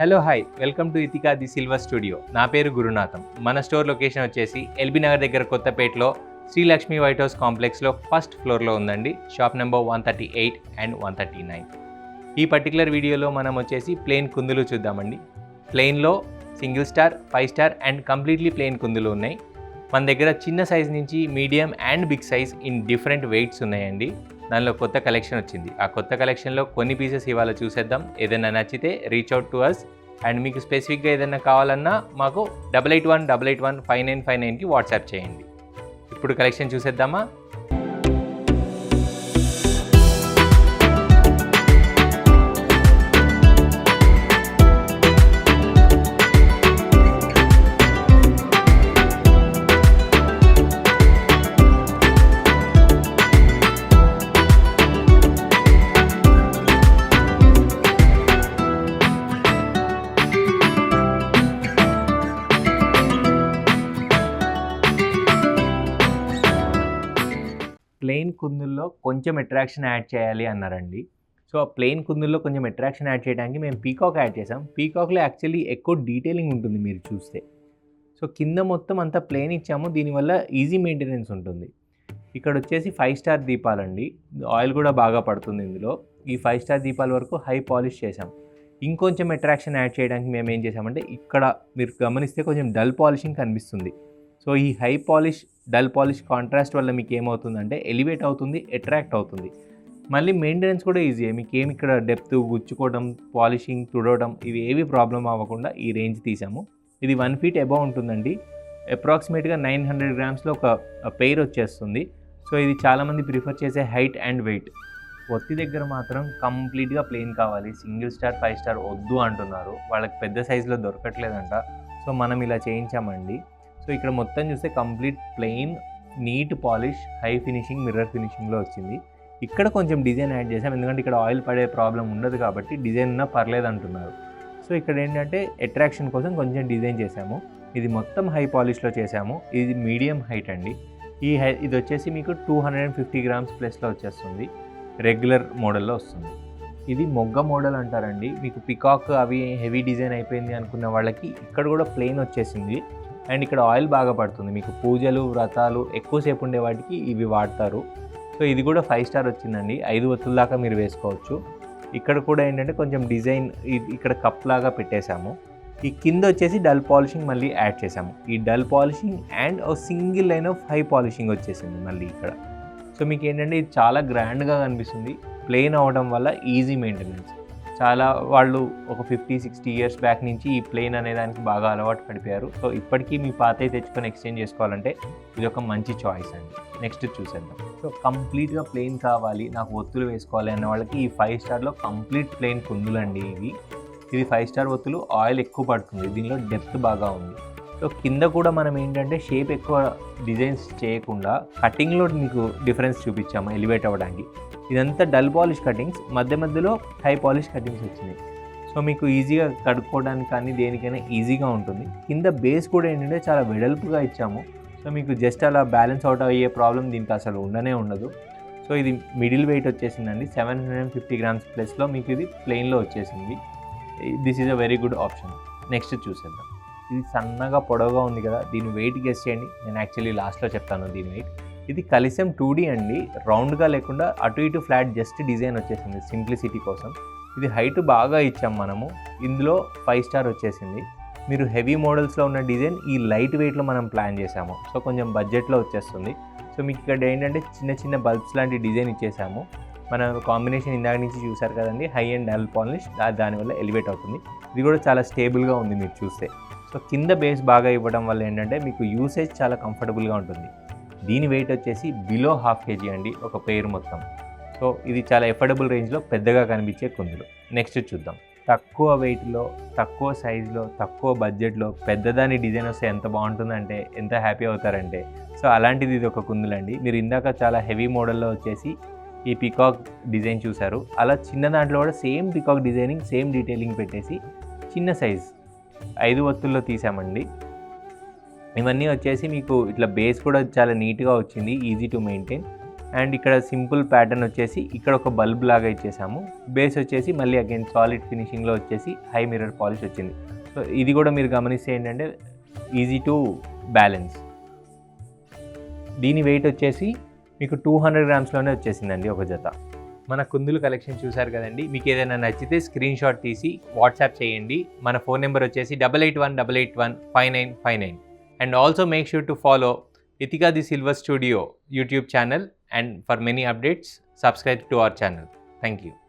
Hello hi welcome to Ithika the silver studio. నా పేరు గురునాథం. మన స్టోర్ లొకేషన్ వచ్చేసి ఎల్బీ నగర్ దగ్గర కొత్తపేటలో శ్రీలక్ష్మి వైట్ హౌస్ కాంప్లెక్స్లో ఫస్ట్ ఫ్లోర్లో ఉందండి. Shop number 138 and 139. ఈ పర్టికులర్ వీడియోలో మనం వచ్చేసి ప్లెయిన్ కుందులు చూద్దామండి. ప్లెయిన్లో single star, 5 star and completely plain కుందులు ఉన్నాయి. మన దగ్గర చిన్న సైజ్ నుంచి medium and big size in different weights ఉన్నాయండి. దానిలో కొత్త కలెక్షన్ వచ్చింది. ఆ కొత్త కలెక్షన్లో కొన్ని పీసెస్ ఇవాళ చూసేద్దాం. ఏదైనా నచ్చితే reach out to us. And మీకు స్పెసిఫిక్గా ఏదైనా కావాలన్నా మాకు 8818815959కి వాట్సాప్ చేయండి. ఇప్పుడు కలెక్షన్ చూసేద్దామా? ప్లెయిన్ కుందుల్లో కొంచెం అట్రాక్షన్ యాడ్ చేయాలి అన్నారండి. సో ఆ ప్లెయిన్ కుందుల్లో కొంచెం అట్రాక్షన్ యాడ్ చేయడానికి మేము పీకాక్ యాడ్ చేసాం. పీకాక్లో యాక్చువల్లీ ఎక్కువ డీటెయిలింగ్ ఉంటుంది మీరు చూస్తే. సో కింద మొత్తం అంతా ప్లెయిన్ ఇచ్చాము. దీనివల్ల ఈజీ మెయింటెనెన్స్ ఉంటుంది. ఇక్కడ వచ్చేసి 5 స్టార్ దీపాలండి. ఆయిల్ కూడా బాగా పడుతుంది ఇందులో. ఈ 5 స్టార్ దీపాల వరకు హై పాలిష్ చేసాం. ఇంకొంచెం అట్రాక్షన్ యాడ్ చేయడానికి మేము ఏం చేసామంటే ఇక్కడ మీరు గమనిస్తే కొంచెం డల్ పాలిషింగ్ కనిపిస్తుంది. సో ఈ high polish dull polish contrast వల్ల మీకు ఏమవుతుందంటే ఎలివేట్ అవుతుంది, అట్రాక్ట్ అవుతుంది. మళ్ళీ మెయింటెనెన్స్ కూడా ఈజీ. మీకు ఏమి ఇక్కడ డెప్త్, గుచ్చుకోవడం, పాలిషింగ్, తుడవడం ఇవి ఏవి ప్రాబ్లం అవ్వకుండా ఈ రేంజ్ తీసాము. ఇది 1 feet అబౌవ్ ఉంటుందండి. అప్రాక్సిమేట్గా 900 grams ఒక పెయిర్ వచ్చేస్తుంది. సో ఇది చాలామంది ప్రిఫర్ చేసే హైట్ అండ్ వెయిట్. ఒత్తి దగ్గర మాత్రం కంప్లీట్గా ప్లెయిన్ కావాలి, సింగిల్ స్టార్ 5 స్టార్ వద్దు అంటున్నారు. వాళ్ళకి పెద్ద సైజులో దొరకట్లేదంట. సో మనం ఇలా చేయించామండి. సో ఇక్కడ మొత్తం చూస్తే complete plain, neat polish, high finishing, mirror ఫినిషింగ్లో వచ్చింది. ఇక్కడ కొంచెం డిజైన్ యాడ్ చేసాం, ఎందుకంటే ఇక్కడ ఆయిల్ పడే ప్రాబ్లం ఉండదు కాబట్టి డిజైన్ ఉన్నా పర్లేదు అంటున్నారు. సో ఇక్కడ ఏంటంటే అట్రాక్షన్ కోసం కొంచెం డిజైన్ చేసాము. ఇది మొత్తం హై పాలిష్లో చేసాము. ఇది మీడియం హైట్ అండి. ఇది వచ్చేసి మీకు 250 grams ప్లస్లో వచ్చేస్తుంది. రెగ్యులర్ మోడల్లో వస్తుంది. ఇది మొగ్గ మోడల్ అంటారండి. మీకు పికాక్ అవి హెవీ డిజైన్ అయిపోయింది అనుకున్న వాళ్ళకి ఇక్కడ కూడా ప్లెయిన్ వచ్చేసింది. అండ్ ఇక్కడ ఆయిల్ బాగా పడుతుంది. మీకు పూజలు, వ్రతాలు ఎక్కువసేపు ఉండే వాటికి ఇవి వాడతారు. సో ఇది కూడా 5 స్టార్ వచ్చిందండి. 5 ఒత్తుల దాకా మీరు వేసుకోవచ్చు. ఇక్కడ కూడా ఏంటంటే కొంచెం డిజైన్ ఇక్కడ కప్ లాగా పెట్టేశాము. ఈ కింద వచ్చేసి డల్ పాలిషింగ్ మళ్ళీ యాడ్ చేసాము. ఈ డల్ పాలిషింగ్ అండ్ ఒక single line of high polishing వచ్చేసింది మళ్ళీ ఇక్కడ. సో మీకు ఏంటంటే ఇది చాలా గ్రాండ్గా కనిపిస్తుంది. ప్లెయిన్ అవ్వడం వల్ల ఈజీ మెయింటెనెన్స్. చాలా వాళ్ళు ఒక 50-60 years బ్యాక్ నుంచి ఈ ప్లెయిన్ అనే దానికి బాగా అలవాటు పడిపోయారు. సో ఇప్పటికీ మీ పాతవి తెచ్చుకొని ఎక్స్చేంజ్ చేసుకోవాలంటే ఇది ఒక మంచి చాయిస్ అండి. నెక్స్ట్ చూసేద్దాం. సో కంప్లీట్గా ప్లెయిన్ కావాలి, నాకు ఒత్తులు వేసుకోవాలి అనే వాళ్ళకి ఈ 5 స్టార్లో కంప్లీట్ ప్లెయిన్ కుందులండి ఇవి. ఇది 5 స్టార్ ఒత్తులు. ఆయిల్ ఎక్కువ పడుతుంది, దీనిలో డెప్త్ బాగా ఉంది. సో కింద కూడా మనం ఏంటంటే షేప్ ఎక్కువ డిజైన్స్ చేయకుండా కటింగ్లో మీకు డిఫరెన్స్ చూపించాము ఎలివేట్ అవ్వడానికి. ఇదంతా డల్ పాలిష్ కటింగ్స్, మధ్య మధ్యలో హై పాలిష్ కటింగ్స్ వచ్చినాయి. సో మీకు ఈజీగా కడుక్కోవడానికి కానీ దేనికైనా ఈజీగా ఉంటుంది. కింద బేస్ కూడా ఏంటంటే చాలా వెడల్పుగా ఇచ్చాము. సో మీకు జస్ట్ అలా బ్యాలెన్స్ అవుట్ అయ్యే ప్రాబ్లం దీనికి అసలు ఉండదు. సో ఇది మిడిల్ వెయిట్ వచ్చేసిందండి. 750 grams ప్లస్లో మీకు ఇది ప్లెయిన్లో వచ్చేసింది. This is a very good option. Next చూసేద్దాం. ఇది సన్నగా పొడవుగా ఉంది కదా, దీని వెయిట్ గెస్ చేయండి. నేను యాక్చువల్లీ లాస్ట్లో చెప్తాను దీని వెయిట్. ఇది కలిసం 2D అండి. రౌండ్గా లేకుండా అటు ఇటు ఫ్లాట్ జస్ట్ డిజైన్ వచ్చేసింది సింప్లిసిటీ కోసం. ఇది హైట్ బాగా ఇచ్చాం మనము. ఇందులో 5 స్టార్ వచ్చేసింది. మీరు హెవీ మోడల్స్లో ఉన్న డిజైన్ ఈ లైట్ వెయిట్లో మనం ప్లాన్ చేసాము. సో కొంచెం బడ్జెట్లో వచ్చేస్తుంది. సో మీకు ఇక్కడ ఏంటంటే చిన్న చిన్న బల్బ్స్ లాంటి డిజైన్ ఇచ్చేసాము. మన కాంబినేషన్ ఇందాక నుంచి చూసారు కదండి, హై అండ్ డల్ పాలిష్, దానివల్ల ఎలివేట్ అవుతుంది. ఇది కూడా చాలా స్టేబుల్గా ఉంది మీరు చూస్తే. సో కింద బేస్ బాగా ఇవ్వడం వల్ల ఏంటంటే మీకు యూసేజ్ చాలా కంఫర్టబుల్గా ఉంటుంది. దీని వెయిట్ వచ్చేసి బిలో 1/2 kg అండి ఒక పెయిర్ మొత్తం. సో ఇది చాలా ఎఫోర్డబుల్ రేంజ్లో పెద్దగా కనిపించే కుందులు. నెక్స్ట్ చూద్దాం. తక్కువ వెయిట్లో, తక్కువ సైజులో, తక్కువ బడ్జెట్లో పెద్దదాని డిజైన్ వస్తే ఎంత బాగుంటుందంటే, ఎంత హ్యాపీ అవుతారంటే. సో అలాంటిది ఇది ఒక కుందులండి. మీరు ఇందాక చాలా హెవీ మోడల్లో వచ్చేసి ఈ పికాక్ డిజైన్ చూసారు. అలా చిన్న దాంట్లో కూడా same peacock designing, same detailing పెట్టేసి చిన్న సైజ్ 5 ఒత్తుల్లో తీసామండి. ఇవన్నీ వచ్చేసి మీకు ఇట్లా బేస్ కూడా చాలా నీట్గా వచ్చింది, ఈజీ టు మెయింటైన్. అండ్ ఇక్కడ సింపుల్ ప్యాటర్న్ వచ్చేసి ఇక్కడ ఒక బల్బ్ లాగా ఇచ్చేసాము. బేస్ వచ్చేసి మళ్ళీ అగైన్ సాలిడ్ ఫినిషింగ్లో వచ్చేసి హై మిర్రర్ పాలిష్ వచ్చింది. సో ఇది కూడా మీరు గమనిస్తే ఏంటంటే ఈజీ టు బ్యాలెన్స్. దీని వెయిట్ వచ్చేసి మీకు 200 గ్రామ్స్లోనే వచ్చేసిందండి ఒక జత. మన కుందులు కలెక్షన్ చూసారు కదండి. మీకు ఏదైనా నచ్చితే స్క్రీన్ షాట్ తీసి వాట్సాప్ చేయండి. మన ఫోన్ నెంబర్ వచ్చేసి 8818815959. And also make sure to follow Ithika the Silver Studio YouTube channel, and for many updates subscribe to our channel. Thank you.